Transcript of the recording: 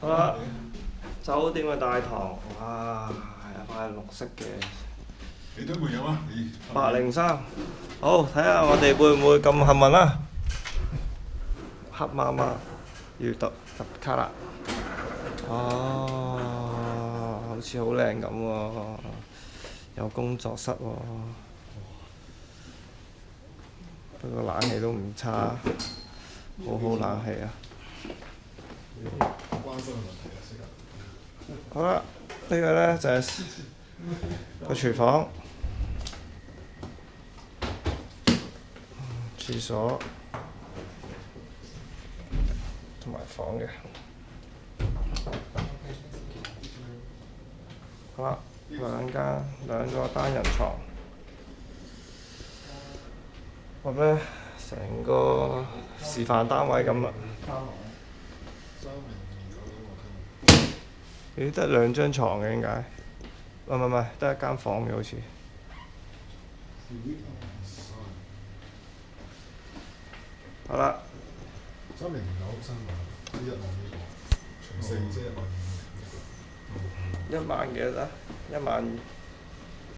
好啦，酒店嘅大堂，哇，係一塊綠色嘅你都沒有啊？你803，好睇下我哋會唔會咁幸運啦？黑媽媽要入卡啦，哦，好似好靚咁喎，有工作室喎，不過冷氣都唔差，好好冷氣啊！關心嘅問題啊，識啊！好啦，呢個呢就係個廚房、廁所同埋房嘅。好啦，兩個單人床，咁呢，成個示範單位咁啦。咦？得2張床嘅點解？唔係，得一間房嘅好似。好啦。309新買，呢1萬呢個，除4即係1萬2。1萬幾多得？1萬